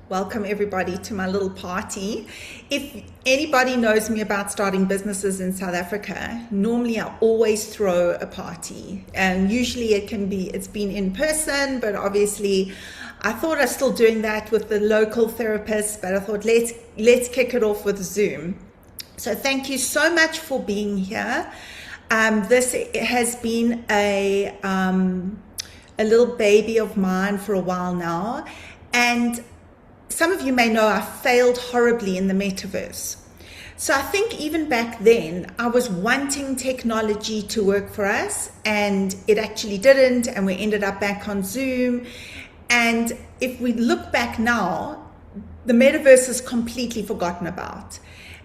Welcome everybody to my little party. If anybody knows me about starting businesses in South Africa, normally I always throw a party, and usually it's been in person, but obviously I thought I was still doing that with the local therapists, but I thought let's kick it off with Zoom. So thank you so much for being here. This has been a little baby of mine for a while now, and some of you may know I failed horribly in the metaverse. So I think even back then I was wanting technology to work for us, and it actually didn't, and we ended up back on Zoom. And if we look back now, the metaverse is completely forgotten about.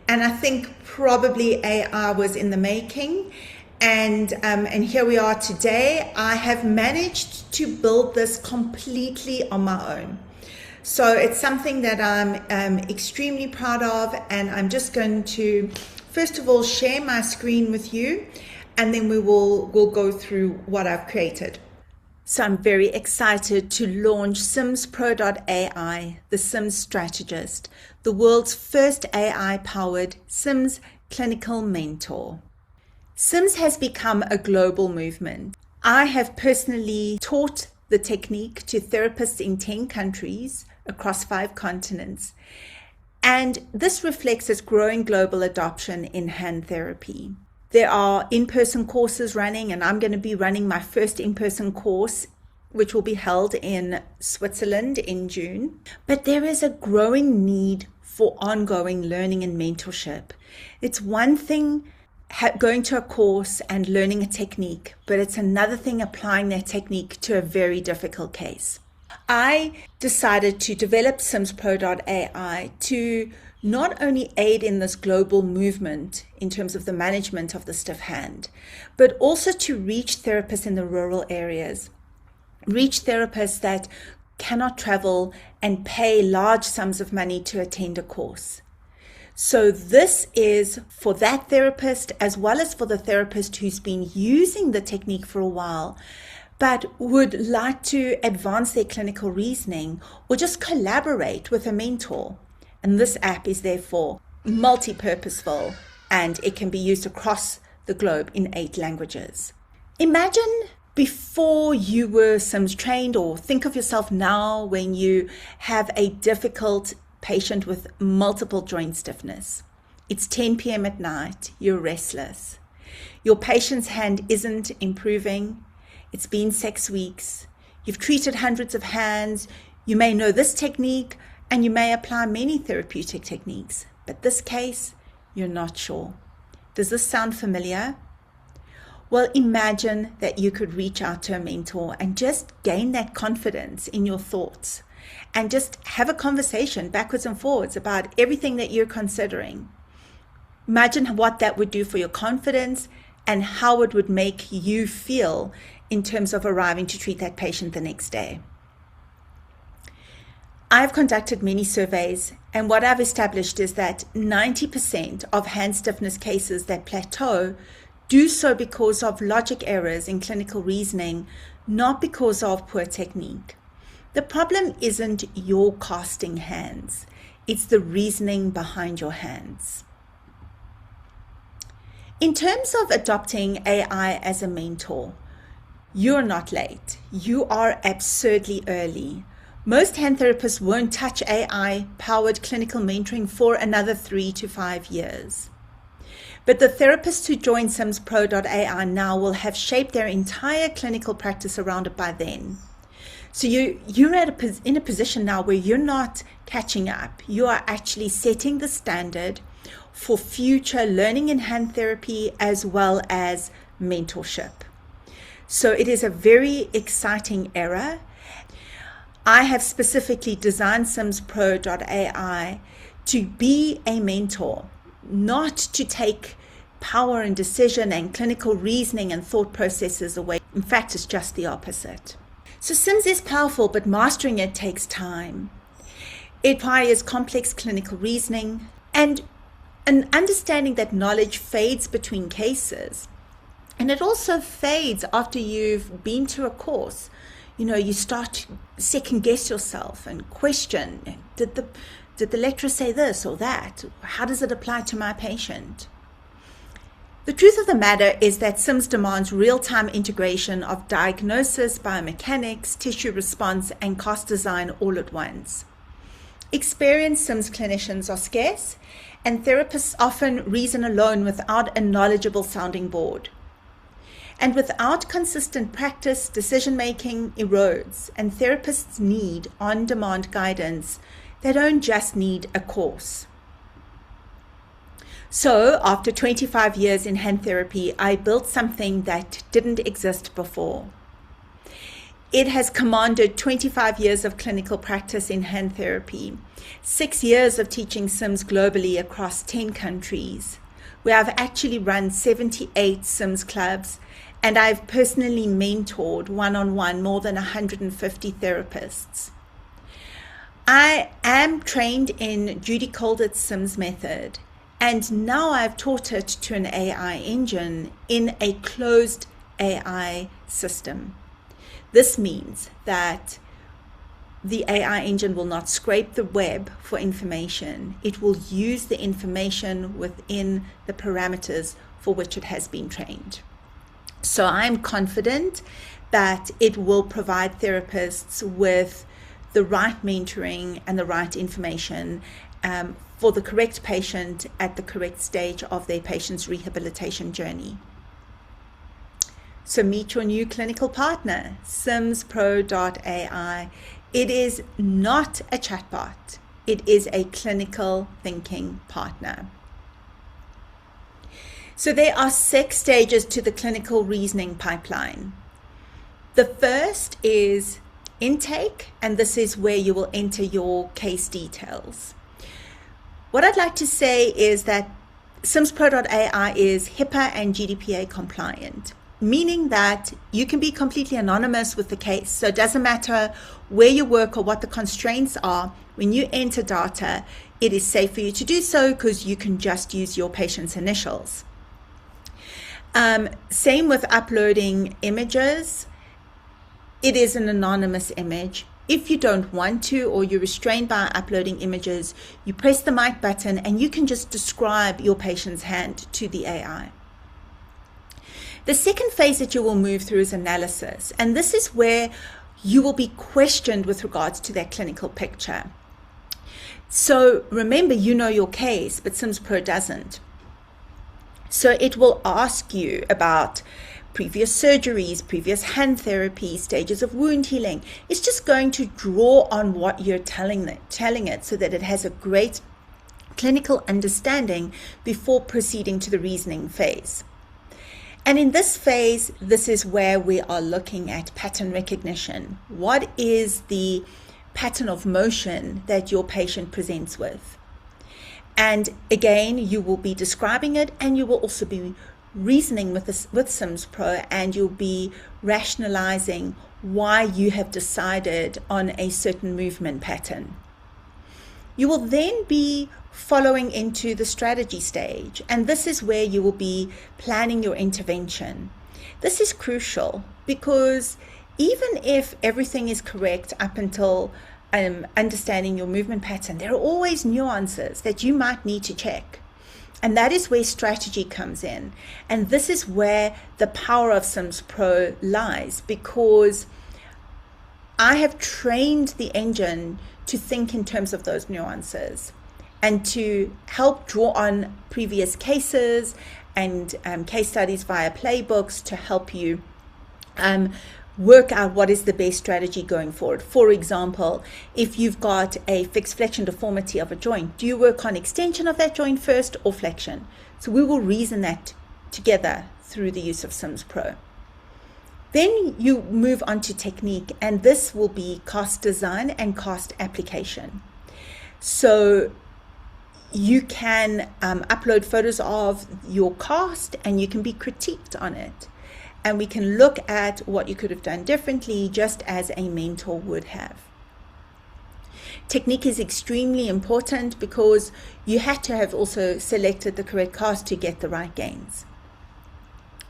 And I think probably AI was in the making. And here we are today. I have managed to build this completely on my own. So it's something that I'm extremely proud of, and I'm just going to, first of all, share my screen with you, and then we'll go through what I've created. So I'm very excited to launch CMMSPro.AI, the Sims Strategist, the world's first AI-powered Sims clinical mentor. Sims has become a global movement. I have personally taught the technique to therapists in 10 countries across 5 continents. And this reflects its growing global adoption in hand therapy. There are in-person courses running, and I'm going to be running my first in-person course, which will be held in Switzerland in June. But there is a growing need for ongoing learning and mentorship. It's one thing going to a course and learning a technique, but it's another thing applying that technique to a very difficult case. I decided to develop CMMSPro.AI to not only aid in this global movement in terms of the management of the stiff hand, but also to reach therapists in the rural areas, reach therapists that cannot travel and pay large sums of money to attend a course. So this is for that therapist as well as for the therapist who's been using the technique for a while, but would like to advance their clinical reasoning or just collaborate with a mentor. And this app is therefore multi-purposeful, and it can be used across the globe in 8 languages. Imagine before you were Sims trained, or think of yourself now when you have a difficult patient with multiple joint stiffness. It's 10 p.m. at night, you're restless. Your patient's hand isn't improving. It's been 6 weeks. You've treated hundreds of hands. You may know this technique, and you may apply many therapeutic techniques, but this case, you're not sure. Does this sound familiar? Well, imagine that you could reach out to a mentor and just gain that confidence in your thoughts and just have a conversation backwards and forwards about everything that you're considering. Imagine what that would do for your confidence and how it would make you feel in terms of arriving to treat that patient the next day. I've conducted many surveys, and what I've established is that 90% of hand stiffness cases that plateau do so because of logic errors in clinical reasoning, not because of poor technique. The problem isn't your casting hands, it's the reasoning behind your hands. In terms of adopting AI as a mentor, you're not late. You are absurdly early. Most hand therapists won't touch AI-powered clinical mentoring for another 3 to 5 years. But the therapists who join CMMSPro.AI now will have shaped their entire clinical practice around it by then. So you're in a position now where you're not catching up. You are actually setting the standard for future learning in hand therapy as well as mentorship. So it is a very exciting era. I have specifically designed CMMSPro.AI to be a mentor, not to take power and decision and clinical reasoning and thought processes away. In fact, it's just the opposite. So Sims is powerful, but mastering it takes time. It requires complex clinical reasoning and an understanding that knowledge fades between cases. And it also fades after you've been to a course. You start to second guess yourself and question, did the lecturer say this or that? How does it apply to my patient? The truth of the matter is that CMMS demands real-time integration of diagnosis, biomechanics, tissue response, and cost design all at once. Experienced CMMS clinicians are scarce, and therapists often reason alone without a knowledgeable sounding board. And without consistent practice, decision-making erodes, and therapists need on-demand guidance. They don't just need a course. So, after 25 years in hand therapy, I built something that didn't exist before. It has commanded 25 years of clinical practice in hand therapy, 6 years of teaching CMMS globally across 10 countries, where I've actually run 78 CMMS clubs, and I've personally mentored one-on-one more than 150 therapists. I am trained in Judy Caldert's CMMS method, and now I've taught it to an AI engine in a closed AI system. This means that the AI engine will not scrape the web for information. It will use the information within the parameters for which it has been trained. So I'm confident that it will provide therapists with the right mentoring and the right information for the correct patient at the correct stage of their patient's rehabilitation journey. So meet your new clinical partner, CMMSPro.AI. It is not a chatbot. It is a clinical thinking partner. So there are 6 stages to the clinical reasoning pipeline. The first is intake, and this is where you will enter your case details. What I'd like to say is that CMMSPro.AI is HIPAA and GDPR compliant, meaning that you can be completely anonymous with the case. So it doesn't matter where you work or what the constraints are. When you enter data, it is safe for you to do so because you can just use your patient's initials. Same with uploading images. It is an anonymous image. If you don't want to, or you're restrained by uploading images, you press the mic button and you can just describe your patient's hand to the AI. The second phase that you will move through is analysis, and this is where you will be questioned with regards to that clinical picture. So remember, you know your case, but CMMSPro doesn't. So it will ask you about previous surgeries, previous hand therapy, stages of wound healing. It's just going to draw on what you're telling it so that it has a great clinical understanding before proceeding to the reasoning phase. And in this phase, this is where we are looking at pattern recognition. What is the pattern of motion that your patient presents with? And again, you will be describing it, and you will also be reasoning with CMMSPro, and you'll be rationalizing why you have decided on a certain movement pattern. You will then be following into the strategy stage, and this is where you will be planning your intervention. This is crucial because even if everything is correct up until understanding your movement pattern, there are always nuances that you might need to check. And that is where strategy comes in. And this is where the power of CMMSPro lies, because I have trained the engine to think in terms of those nuances and to help draw on previous cases and case studies via playbooks to help you work out what is the best strategy going forward. For example, if you've got a fixed flexion deformity of a joint, do you work on extension of that joint first or flexion? So we will reason that together through the use of CMMSPro. Then you move on to technique, and this will be cost design and cost application. So you can upload photos of your cast and you can be critiqued on it. And we can look at what you could have done differently, just as a mentor would have. Technique is extremely important because you had to have also selected the correct cast to get the right gains.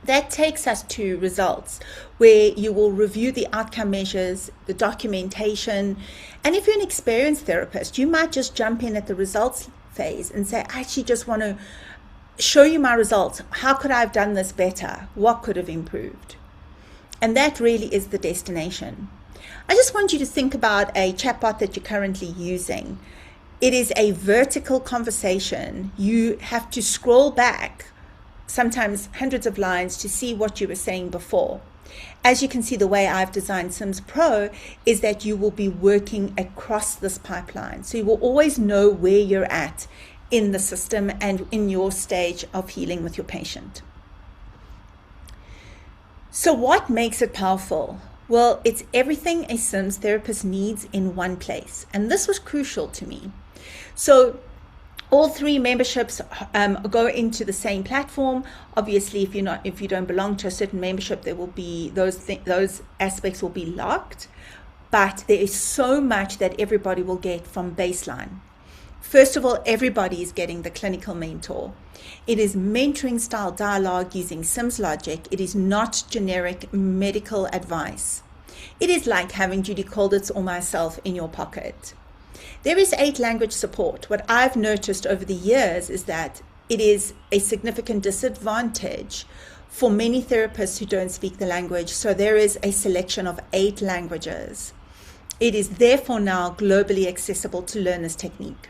That takes us to results, where you will review the outcome measures, the documentation, and if you're an experienced therapist, you might just jump in at the results phase and say, I actually just want to show you my results. How could I have done this better? What could have improved? And that really is the destination. I just want you to think about a chatbot that you're currently using. It is a vertical conversation. You have to scroll back sometimes hundreds of lines to see what you were saying before. As you can see, the way I've designed Sims Pro is that you will be working across this pipeline. So you will always know where you're at in the system and in your stage of healing with your patient. So what makes it powerful? Well, it's everything a Sims therapist needs in one place. And this was crucial to me. So all 3 memberships go into the same platform. Obviously, if you don't belong to a certain membership, there will be those aspects will be locked. But there is so much that everybody will get from baseline. First of all, everybody is getting the clinical mentor. It is mentoring style dialogue using Sims logic. It is not generic medical advice. It is like having Judy Colditz or myself in your pocket. There is 8 language support. What I've noticed over the years is that it is a significant disadvantage for many therapists who don't speak the language. So there is a selection of 8 languages. It is therefore now globally accessible to learn this technique.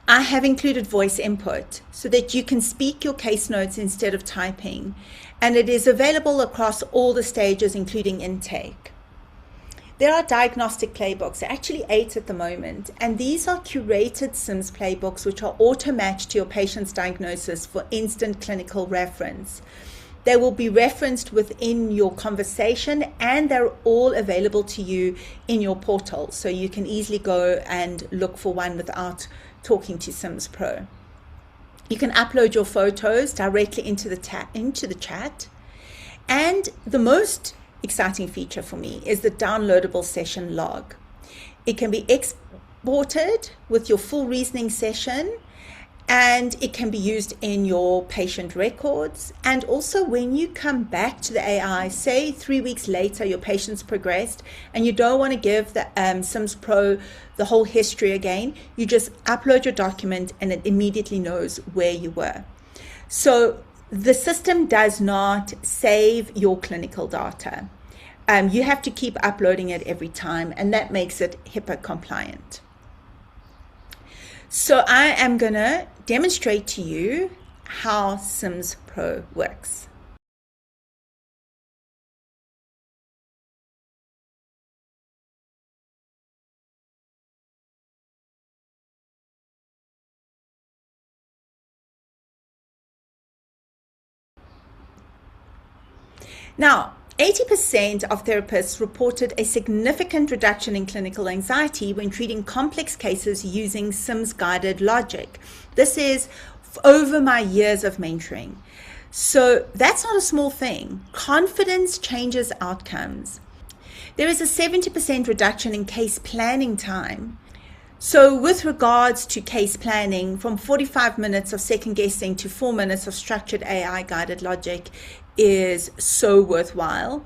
I have included voice input so that you can speak your case notes instead of typing, and it is available across all the stages, including intake. There are diagnostic playbooks, actually 8 at the moment, and these are curated Sims playbooks which are auto-matched to your patient's diagnosis for instant clinical reference. They will be referenced within your conversation, and they're all available to you in your portal, so you can easily go and look for one without talking to Sims Pro. You can upload your photos directly into the chat, and the most exciting feature for me is the downloadable session log. It can be exported with your full reasoning session, and it can be used in your patient records. And also when you come back to the AI, say 3 weeks later your patient's progressed and you don't want to give the Sims Pro the whole history again, you just upload your document and it immediately knows where you were. So the system does not save your clinical data. You have to keep uploading it every time, and that makes it HIPAA compliant. So I am going to demonstrate to you how Sims Pro works. Now, 80% of therapists reported a significant reduction in clinical anxiety when treating complex cases using Sims guided logic. This is over my years of mentoring. So that's not a small thing. Confidence changes outcomes. There is a 70% reduction in case planning time. So with regards to case planning, from 45 minutes of second guessing to 4 minutes of structured AI guided logic is so worthwhile.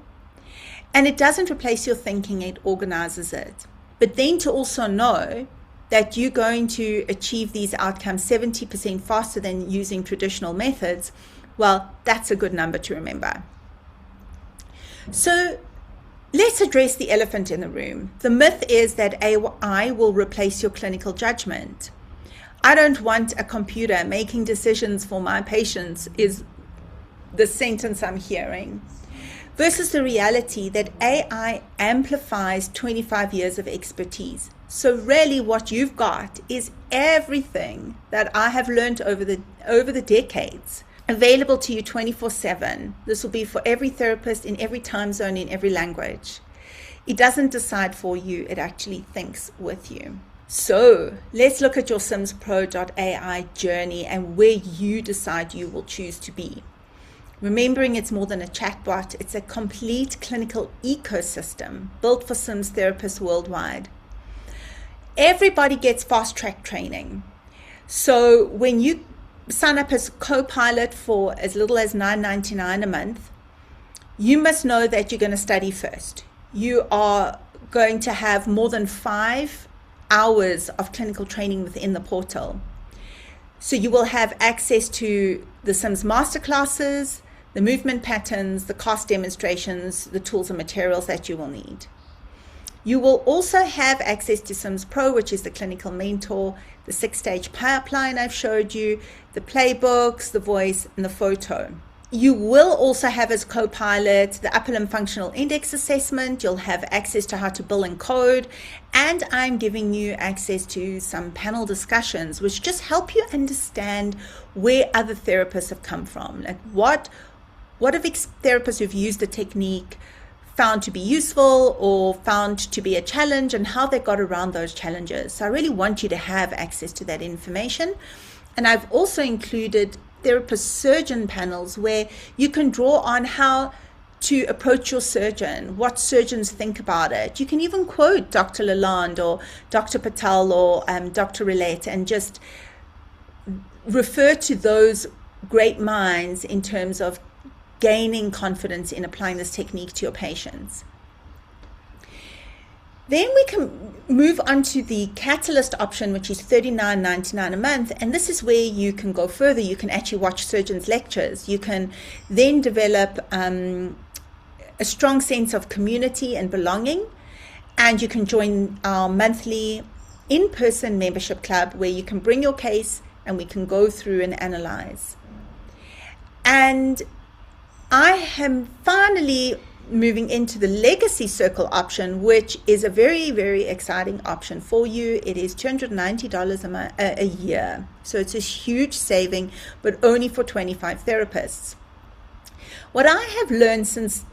And it doesn't replace your thinking, it organizes it. But then to also know that you're going to achieve these outcomes 70% faster than using traditional methods, well, that's a good number to remember. So let's address the elephant in the room. The myth is that AI will replace your clinical judgment. I don't want a computer making decisions for my patients is the sentence I'm hearing, versus the reality that AI amplifies 25 years of expertise. So really what you've got is everything that I have learned over the decades, available to you 24/7. This will be for every therapist in every time zone, in every language. It doesn't decide for you, it actually thinks with you. So let's look at your CMMSPro.AI journey and where you decide you will choose to be. Remembering it's more than a chatbot, it's a complete clinical ecosystem built for Sims therapists worldwide. Everybody gets fast track training. So when you sign up as co-pilot for as little as $9.99 a month, you must know that you're going to study first. You are going to have more than 5 hours of clinical training within the portal. So you will have access to the Sims masterclasses, the movement patterns, the cost demonstrations, the tools and materials that you will need. You will also have access to Sims Pro, which is the clinical mentor, the 6-stage pipeline I've showed you, the playbooks, the voice, and the photo. You will also have as co-pilot the upper limb functional index assessment. You'll have access to how to bill and code, and I'm giving you access to some panel discussions, which just help you understand where other therapists have come from. Like what have therapists who've used the technique found to be useful or found to be a challenge, and how they got around those challenges. So I really want you to have access to that information. And I've also included therapist surgeon panels where you can draw on how to approach your surgeon, what surgeons think about it. You can even quote Dr. Lalonde or Dr. Patel or Dr. Roulette and just refer to those great minds in terms of gaining confidence in applying this technique to your patients. Then we can move on to the Catalyst option, which is $39.99 a month. And this is where you can go further. You can actually watch surgeons' lectures. You can then develop a strong sense of community and belonging. And you can join our monthly in-person membership club where you can bring your case and we can go through and analyze. And I am finally moving into the Legacy Circle option, which is a very, very exciting option for you. It is $290 a year. So it's a huge saving, but only for 25 therapists. What I have learned since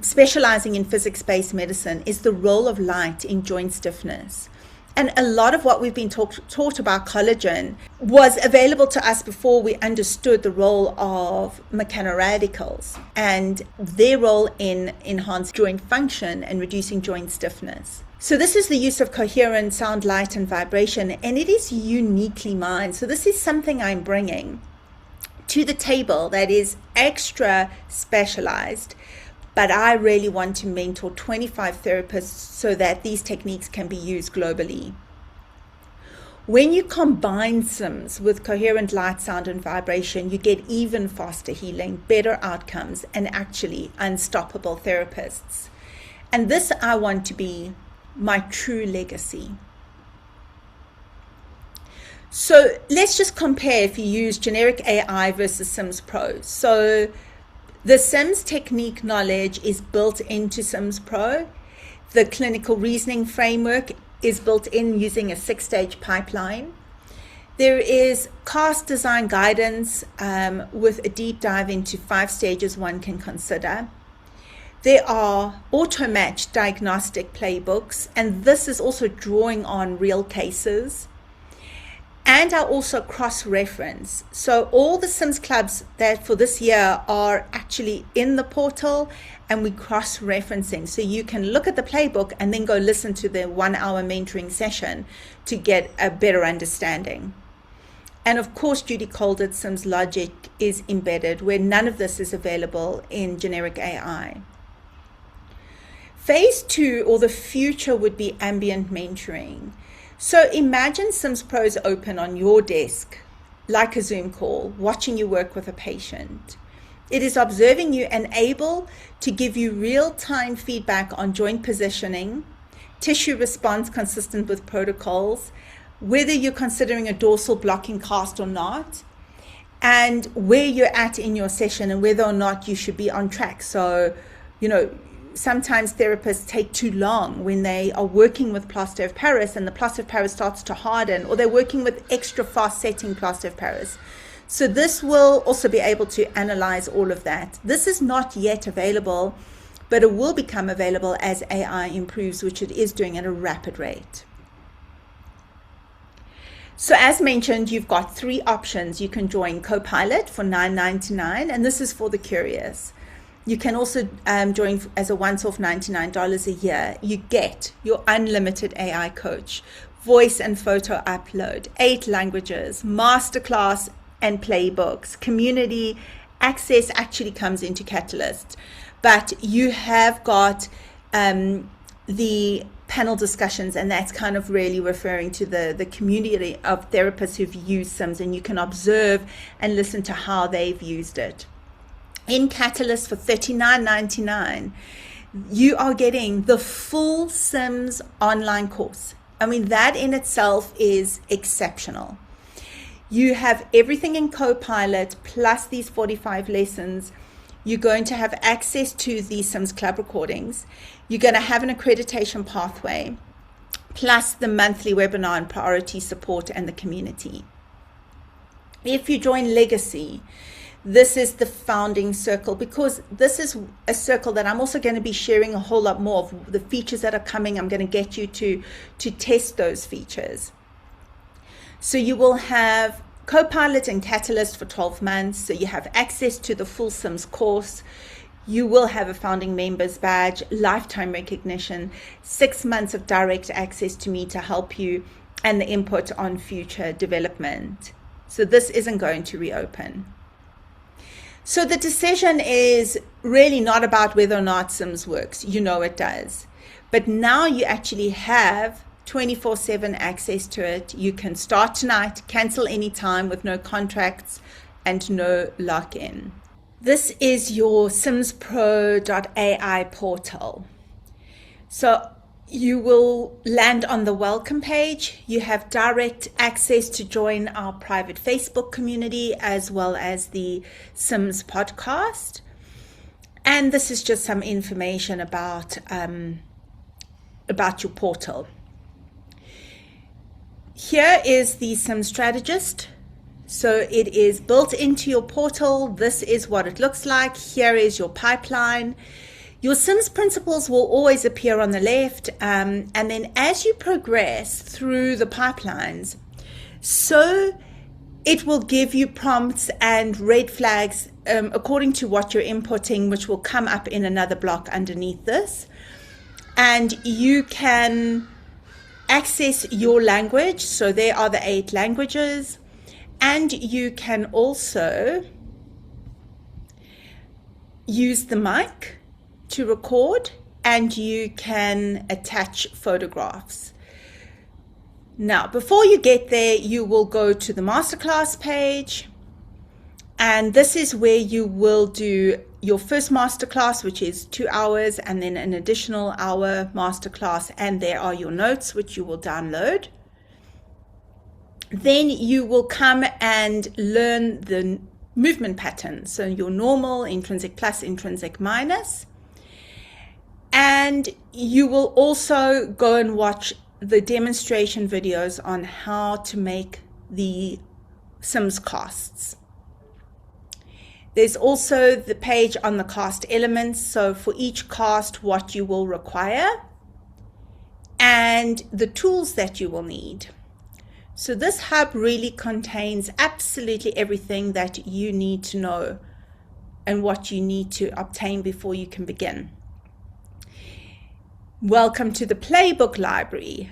specializing in physics-based medicine is the role of light in joint stiffness. And a lot of what we've been taught about collagen was available to us before we understood the role of mechanoradicals and their role in enhanced joint function and reducing joint stiffness. So this is the use of coherent sound, light, and vibration, and it is uniquely mine. So this is something I'm bringing to the table that is extra specialized. But I really want to mentor 25 therapists so that these techniques can be used globally. When you combine Sims with coherent light, sound, and vibration, you get even faster healing, better outcomes, and actually unstoppable therapists. And this I want to be my true legacy. So let's just compare if you use generic AI versus Sims Pro. So the Sims technique knowledge is built into Sims Pro. The clinical reasoning framework is built in using a 6-stage pipeline. There is cast design guidance with a deep dive into 5 stages one can consider. There are auto-matched diagnostic playbooks, and this is also drawing on real cases. And I also cross-reference. So all the Sims clubs that for this year are actually in the portal, and we cross-referencing. So you can look at the playbook and then go listen to the 1-hour mentoring session to get a better understanding. And of course, Judy Calder's Sims Logic is embedded, where none of this is available in generic AI. Phase 2, or the future, would be ambient mentoring. So imagine Sims Pro is open on your desk, like a Zoom call, watching you work with a patient. It is observing you and able to give you real-time feedback on joint positioning, tissue response consistent with protocols, whether you're considering a dorsal blocking cast or not, and where you're at in your session and whether or not you should be on track. So, sometimes therapists take too long when they are working with plaster of Paris and the plaster of Paris starts to harden, or they're working with extra fast setting plaster of Paris. So this will also be able to analyze all of that. This is not yet available, but it will become available as AI improves, which it is doing at a rapid rate. So as mentioned, you've got 3 options. You can join Copilot for $9.99, and this is for the curious. You can also join as a once-off $99 a year. You get your unlimited AI coach, voice and photo upload, 8 languages, masterclass and playbooks. Community access actually comes into Catalyst, but you have got the panel discussions, and that's kind of really referring to the community of therapists who've used SIMS, and you can observe and listen to how they've used it. In Catalyst for $39.99, you are getting the full SIMS online course. I mean, that in itself is exceptional. You have everything in Copilot plus these 45 lessons. You're going to have access to the SIMS Club recordings. You're going to have an accreditation pathway, plus the monthly webinar and priority support and the community. If you join Legacy, this is the founding circle, because this is a circle that I'm also going to be sharing a whole lot more of the features that are coming. I'm going to get you to test those features. So you will have Copilot and Catalyst for 12 months. So you have access to the full SIMS course. You will have a founding members badge, lifetime recognition, 6 months of direct access to me to help you, and the input on future development. So this isn't going to reopen. So the decision is really not about whether or not SIMS works. You know it does. But now you actually have 24/7 access to it. You can start tonight, cancel anytime with no contracts and no lock-in. This is your CMMSPro.AI portal. So you will land on the welcome page. You have direct access to join our private Facebook community as well as the SIMS podcast. And this is just some information about your portal. Here is the SIMS strategist. So it is built into your portal. This is what it looks like. Here is your pipeline. Your SIMS principles will always appear on the left. And then as you progress through the pipelines, so it will give you prompts and red flags according to what you're inputting, which will come up in another block underneath this. And you can access your language. So there are the 8 languages. And you can also use the mic to record, and you can attach photographs. Now, before you get there, you will go to the masterclass page, and this is where you will do your first masterclass, which is 2 hours, and then an additional hour masterclass, and there are your notes, which you will download. Then you will come and learn the movement patterns. So your normal, intrinsic plus, intrinsic minus. And you will also go and watch the demonstration videos on how to make the SIMS casts. There's also the page on the cast elements. So for each cast, what you will require and the tools that you will need. So this hub really contains absolutely everything that you need to know and what you need to obtain before you can begin. Welcome to the Playbook Library.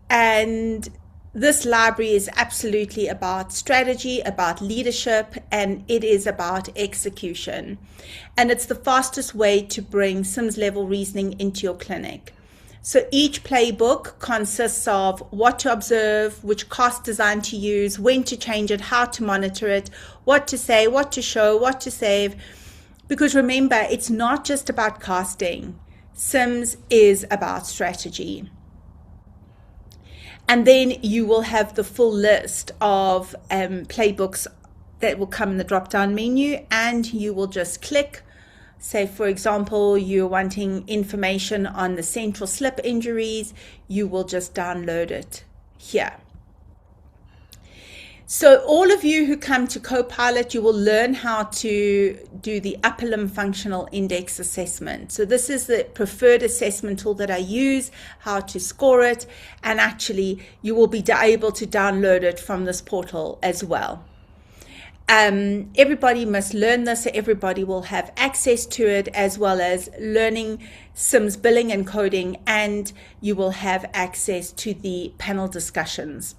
And this library is absolutely about strategy, about leadership, and it is about execution. And it's the fastest way to bring SIMS level reasoning into your clinic. So each playbook consists of what to observe, which cast design to use, when to change it, how to monitor it, what to say, what to show, what to save. Because remember, it's not just about casting. SIMS is about strategy. And then you will have the full list of playbooks that will come in the drop-down menu, and you will just click. Say, for example, you're wanting information on the central slip injuries, you will just download it here. So all of you who come to Copilot, you will learn how to do the upper limb functional index assessment. So this is the preferred assessment tool that I use, how to score it, and actually you will be able to download it from this portal as well. Everybody must learn this, so everybody will have access to it, as well as learning SIMS billing and coding, and you will have access to the panel discussions.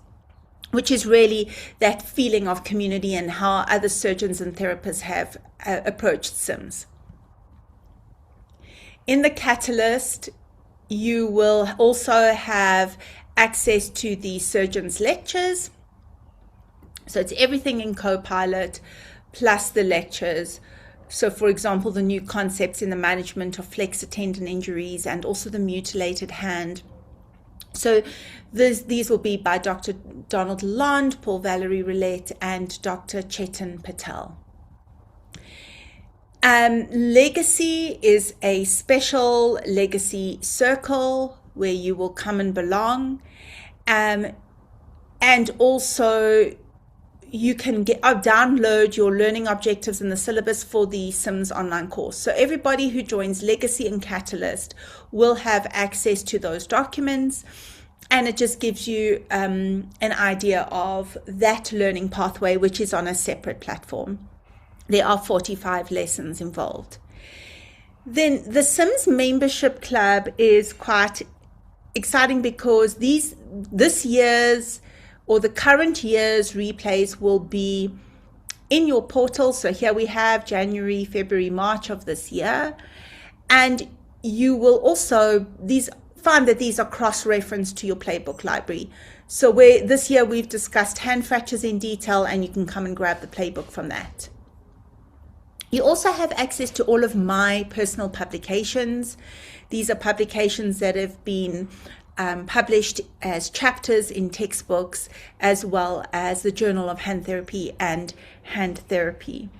which is really that feeling of community and how other surgeons and therapists have approached CMMS. In the Catalyst, you will also have access to the surgeon's lectures. So it's everything in Copilot plus the lectures. So for example, the new concepts in the management of flexor tendon injuries and also the mutilated hand. So these will be by Dr. Donald Lalonde, Paul Valerie Roulette, and Dr. Chetan Patel. Legacy is a special legacy circle where you will come and belong. And also you can download your learning objectives and the syllabus for the CMMS online course. So everybody who joins Legacy and Catalyst will have access to those documents, and it just gives you an idea of that learning pathway, which is on a separate platform. There are 45 lessons involved. Then the CMMS membership club is quite exciting because this year's or the current year's replays will be in your portal. So here we have January, February, March of this year. And you will also find that these are cross-referenced to your playbook library. So this year we've discussed hand fractures in detail, and you can come and grab the playbook from that. You also have access to all of my personal publications. These are publications that have been published as chapters in textbooks, as well as the Journal of Hand Therapy and Hand Therapy.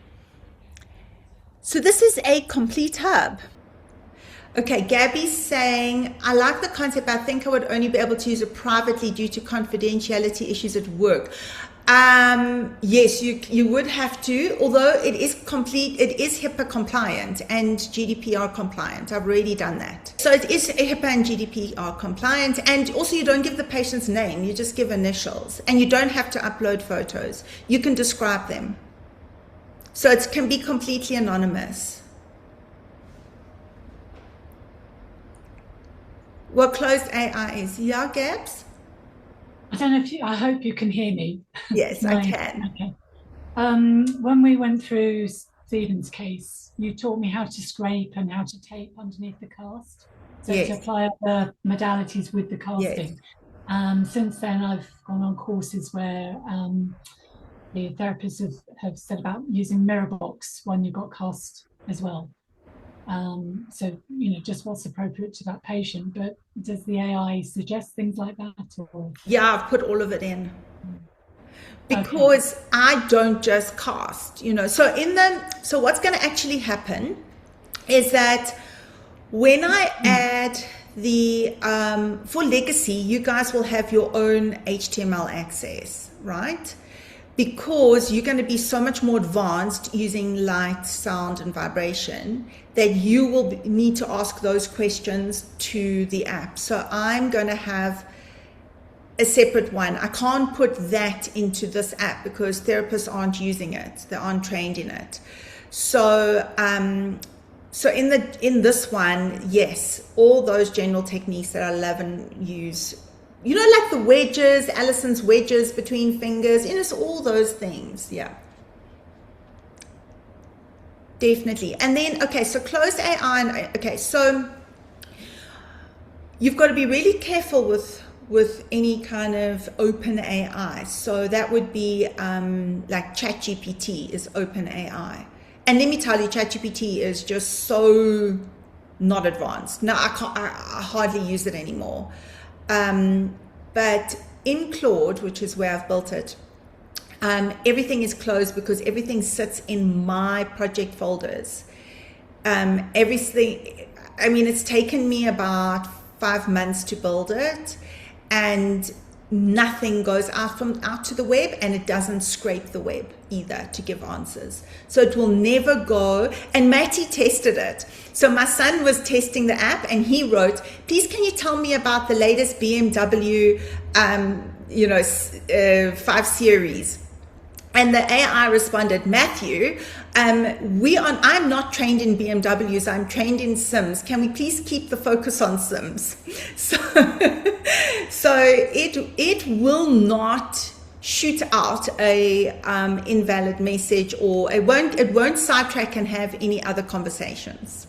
So this is a complete hub. Okay, Gabby's saying, I like the concept. I think I would only be able to use it privately due to confidentiality issues at work. Yes, you would have to, although it is HIPAA compliant and GDPR compliant. I've already done that. So it is HIPAA and GDPR compliant, and also you don't give the patient's name, you just give initials, and you don't have to upload photos. You can describe them. So it can be completely anonymous. What closed AI is? Yeah, Gabs? I don't know I hope you can hear me. Yes, I can. Okay. When we went through Stephen's case, you taught me how to scrape and how to tape underneath the cast. So yes. To apply the modalities with the casting. Yes. Since then, I've gone on courses where the therapists have said about using mirror box when you've got cast as well. So, just what's appropriate to that patient. But does the AI suggest things like that? Or? Yeah, I've put all of it in. Because okay. I don't just cast, so what's going to actually happen is that when I add the, for Legacy, you guys will have your own HTML access, right? Because you're going to be so much more advanced using light, sound, and vibration that you will need to ask those questions to the app. So I'm going to have a separate one. I can't put that into this app because therapists aren't using it. They aren't trained in it. So in this one, yes, all those general techniques that I love and use, like the wedges, Allison's wedges between fingers, it's all those things. Yeah. Definitely. And then, okay, so closed AI. Okay, so you've got to be really careful with any kind of open AI. So that would be like ChatGPT is open AI. And let me tell you, ChatGPT is just so not advanced. Now I hardly use it anymore. But in Claude, which is where I've built it, everything is closed because everything sits in my project folders. It's taken me about 5 months to build it, and nothing goes out to the web, and it doesn't scrape the web either to give answers. So it will never go. And Matty tested it. So my son was testing the app, and he wrote, please can you tell me about the latest BMW 5 Series? And the AI responded, Matthew, I'm not trained in BMWs, I'm trained in CMMS. Can we please keep the focus on CMMS? So it will not shoot out a invalid message, or it won't sidetrack and have any other conversations.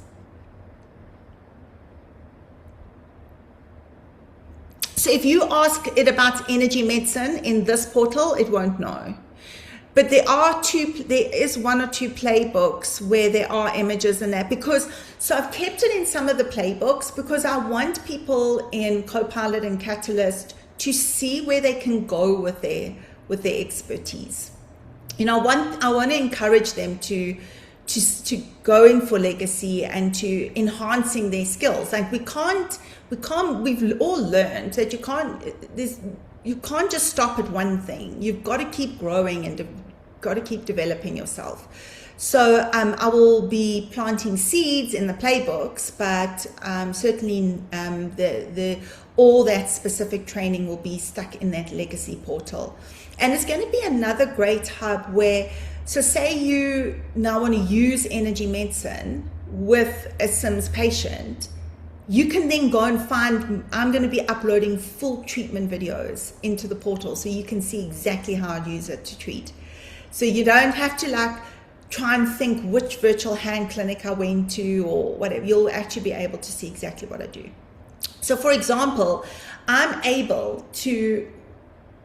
So if you ask it about energy medicine in this portal, it won't know. But there is one or two playbooks where there are images in that, so I've kept it in some of the playbooks because I want people in Copilot and Catalyst to see where they can go with their expertise. I want to encourage them to go in for legacy and to enhancing their skills. Like we've all learned that you can't just stop at one thing. You've got to keep growing and got to keep developing yourself. So I will be planting seeds in the playbooks, but certainly all that specific training will be stuck in that legacy portal. And it's going to be another great hub where, so say you now want to use energy medicine with a CMMS patient, you can then go and find, I'm going to be uploading full treatment videos into the portal so you can see exactly how I'd use it to treat. So you don't have to try and think which virtual hand clinic I went to or whatever. You'll actually be able to see exactly what I do. So for example, I'm able to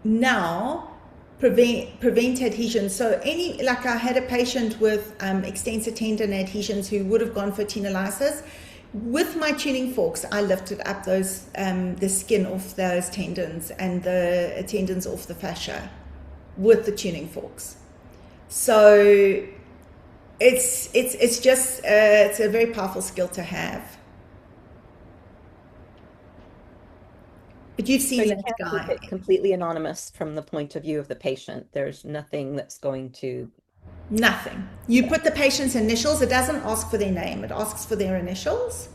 now prevent adhesions. So I had a patient with extensor tendon adhesions who would have gone for tenolysis. With my tuning forks, I lifted up those the skin off those tendons and the tendons off the fascia with the tuning forks. So it's a very powerful skill to have. But you've seen that guy. Keep it completely anonymous from the point of view of the patient. There's nothing that's going to. Nothing. You put the patient's initials. It doesn't ask for their name. It asks for their initials.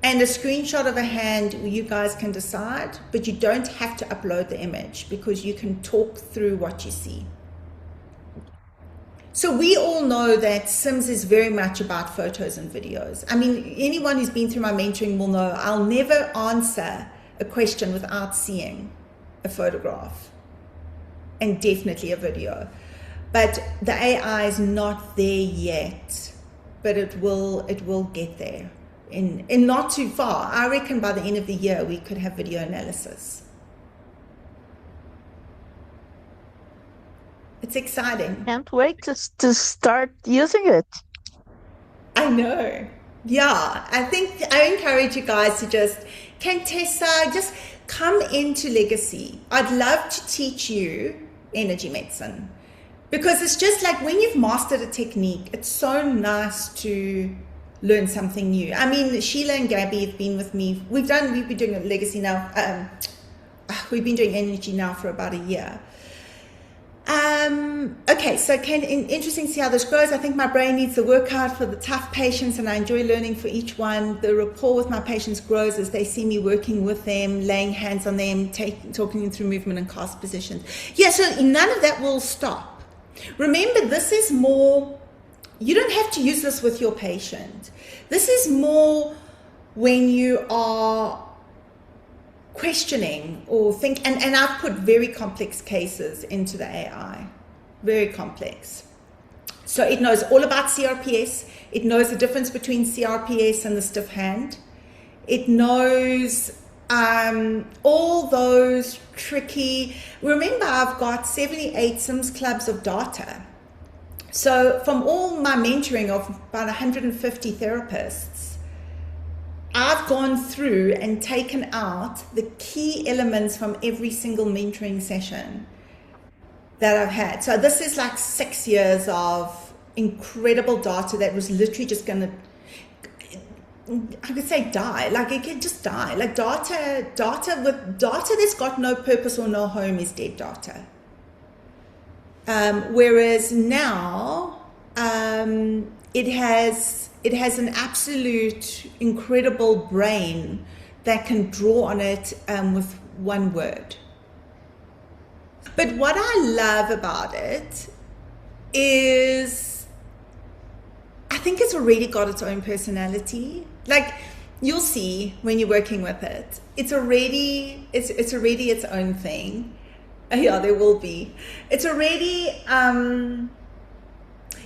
And a screenshot of a hand, you guys can decide, but you don't have to upload the image because you can talk through what you see. So we all know that CMMS is very much about photos and videos. I mean, anyone who's been through my mentoring will know I'll never answer a question without seeing a photograph and definitely a video. But the AI is not there yet, but it will get there in not too far. I reckon by the end of the year we could have video analysis. It's exciting. Can't wait to start using it. I know. Yeah, I encourage you guys to just come into Legacy. I'd love to teach you energy medicine because it's just like when you've mastered a technique, it's so nice to learn something new. I mean, Sheila and Gabby have been with me. We've been doing a Legacy now. We've been doing energy now for about a year. Okay, so interesting to see how this grows. I think my brain needs the workout for the tough patients and I enjoy learning for each one. The rapport with my patients grows as they see me working with them, laying hands on them, talking them through movement and cast positions. Yeah, so none of that will stop. Remember, this is more, you don't have to use this with your patient. This is more when you are questioning or think, and I've put very complex cases into the AI, very complex. So it knows all about CRPS. It knows the difference between CRPS and the stiff hand. It knows all those tricky, remember I've got 78 CMMS clubs of data. So from all my mentoring of about 150 therapists, I've gone through and taken out the key elements from every single mentoring session that I've had. So this is like 6 years of incredible data that was literally just going to, I could say die, like it could just die. Like data that's got no purpose or no home is dead data. Whereas now it has an absolute incredible brain that can draw on it with one word. But what I love about it is I think it's already got its own personality. Like you'll see when you're working with it, it's already its own thing. Yeah, there will be. It's already,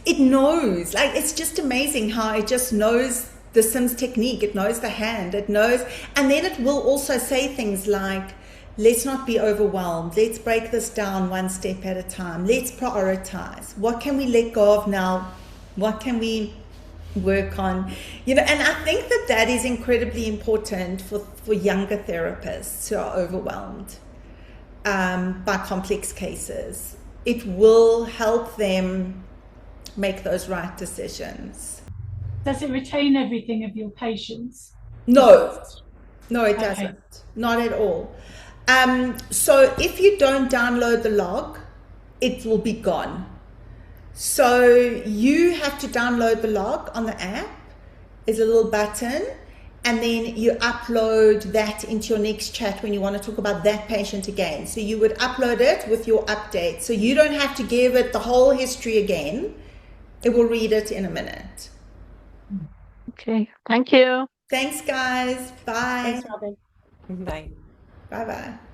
it knows, like, it's just amazing how it just knows the CMMS technique. It knows the hand, it knows, and then it will also say things like, let's not be overwhelmed. Let's break this down one step at a time. Let's prioritize. What can we let go of now? What can we work on? You know, and I think that that is incredibly important for younger therapists who are overwhelmed by complex cases. It will help them make those right decisions. Does it retain everything of your patients? No, no, it Okay. doesn't. Not at all. So if you don't download the log, it will be gone. So you have to download the log on the app. There's a little button, and then you upload that into your next chat when you want to talk about that patient again. So you would upload it with your update. So you don't have to give it the whole history again. It will read it in a minute. Okay, thank you. Thanks, guys. Bye. Thanks, Robyn. Bye. Bye-bye.